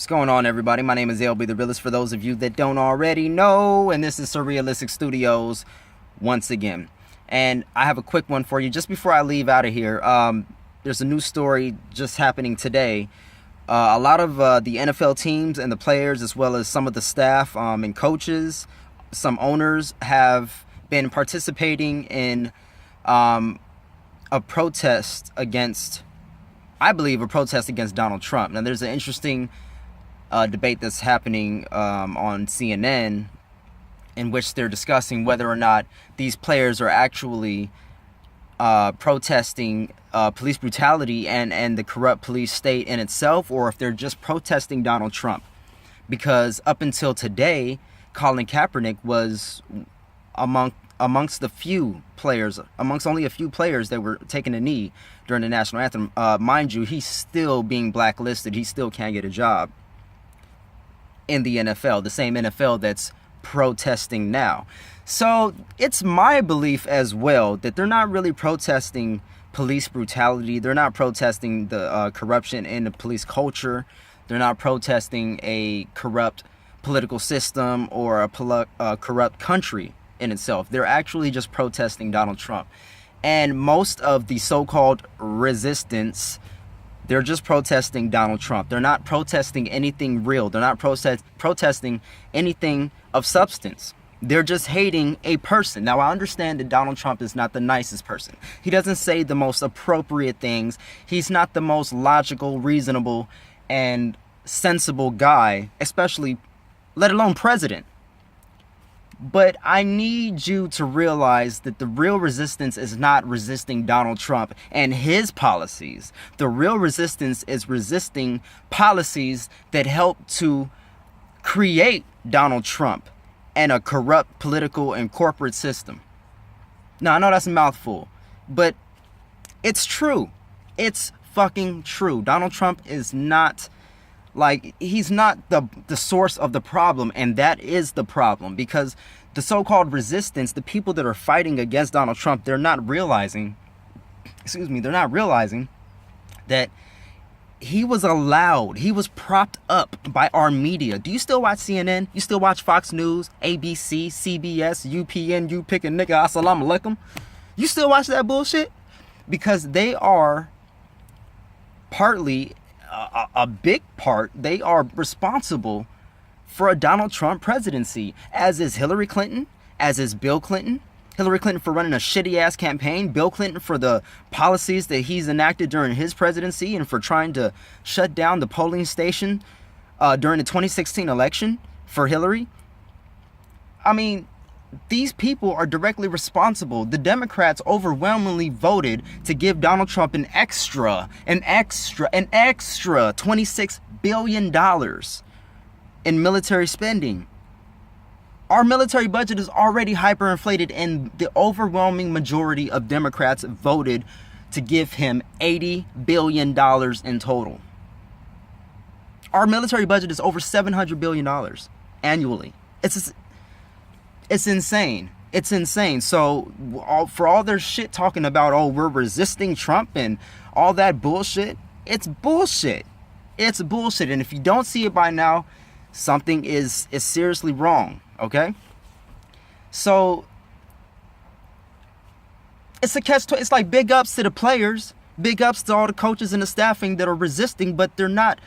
What's going on, everybody? My name is Lbtharealist, for those of you that don't already know, and this is Surrealistic Studios once again. And I have a quick one for you just before I leave out of here. There's a new story just happening today. A lot of the NFL teams and the players, as well as some of the staff and coaches, some owners, have been participating in a protest against, I believe, a protest against Donald Trump. Now, there's an interesting debate that's happening on CNN, in which they're discussing whether or not these players are actually protesting police brutality and the corrupt police state in itself, or if they're just protesting Donald Trump. Because up until today, Colin Kaepernick was amongst the few players, amongst only a few players that were taking a knee during the national anthem. Mind you, he's still being blacklisted. He still can't get a job in the NFL, the same NFL that's protesting now. So it's my belief as well that they're not really protesting police brutality. They're not protesting the corruption in the police culture. They're not protesting a corrupt political system or a corrupt country in itself. They're actually just protesting Donald Trump. And most of the so-called resistance, they're just protesting Donald Trump. They're not protesting anything real. They're not protesting anything of substance. They're just hating a person. Now, I understand that Donald Trump is not the nicest person. He doesn't say the most appropriate things. He's not the most logical, reasonable, and sensible guy, especially, let alone president. But I need you to realize that the real resistance is not resisting Donald Trump and his policies. The real resistance is resisting policies that help to create Donald Trump and a corrupt political and corporate system. Now, I know that's a mouthful, but it's true. It's fucking true. Donald Trump is not, he's not the source of the problem, and that is the problem, because the so-called resistance, the people that are fighting against Donald Trump, they're not realizing that he was propped up by our media. Do you still watch CNN? You still watch Fox News, ABC, CBS, UPN, you pick a nigga, assalamu alaikum? You still watch that bullshit? Because they are partly, a big part, they are responsible for a Donald Trump presidency, as is Hillary Clinton, as is Bill Clinton. Hillary Clinton for running a shitty-ass campaign, Bill Clinton for the policies that he's enacted during his presidency and for trying to shut down the polling station during the 2016 election for Hillary. I mean, these people are directly responsible. The Democrats overwhelmingly voted to give Donald Trump an extra $26 billion in military spending. Our military budget is already hyperinflated, and the overwhelming majority of Democrats voted to give him $80 billion in total. Our military budget is over $700 billion annually. It's insane. It's insane. So for all their shit talking about, oh, we're resisting Trump and all that bullshit, it's bullshit. It's bullshit. And if you don't see it by now, something is seriously wrong. Okay? So it's a catch. It's like big ups to the players, big ups to all the coaches and the staffing that are resisting, but they're not.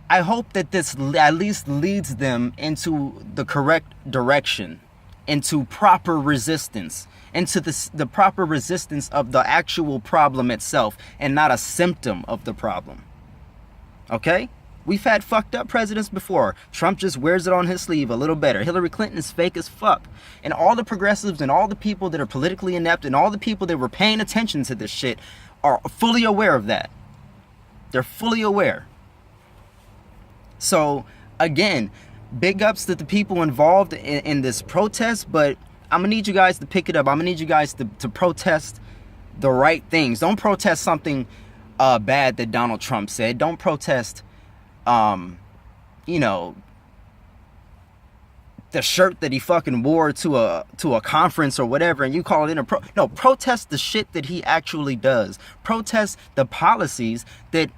I hope that this at least leads them into the correct direction, into proper resistance, into the proper resistance of the actual problem itself, and not a symptom of the problem. Okay? We've had fucked up presidents before. Trump just wears it on his sleeve a little better. Hillary Clinton is fake as fuck. And all the progressives and all the people that are politically inept and all the people that were paying attention to this shit are fully aware of that. They're fully aware. So, again, big ups to the people involved in this protest, but I'm going to need you guys to pick it up. I'm going to need you guys to protest the right things. Don't protest something bad that Donald Trump said. Don't protest the shirt that he fucking wore to a conference or whatever, and you call it protest the shit that he actually does. Protest the policies that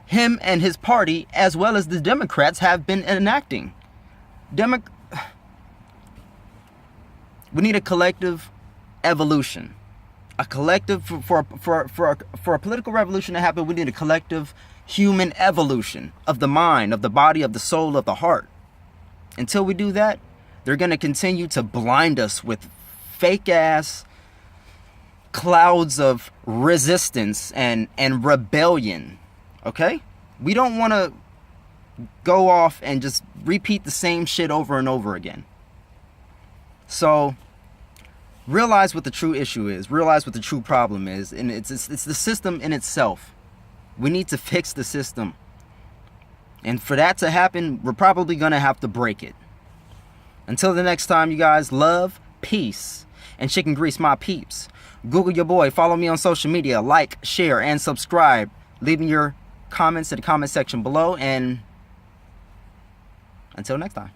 him and his party, as well as the Democrats, have been enacting. We need a collective evolution. A collective, for a political revolution to happen, we need a collective human evolution of the mind, of the body, of the soul, of the heart. Until we do that, they're going to continue to blind us with fake ass clouds of resistance and rebellion. Okay? We don't want to go off and just repeat the same shit over and over again. So realize what the true issue is. Realize what the true problem is. And it's the system in itself. We need to fix the system. And for that to happen, we're probably going to have to break it. Until the next time, you guys, love, peace, and chicken grease my peeps. Google your boy. Follow me on social media. Like, share, and subscribe. Leaving your comments in the comment section below. And until next time.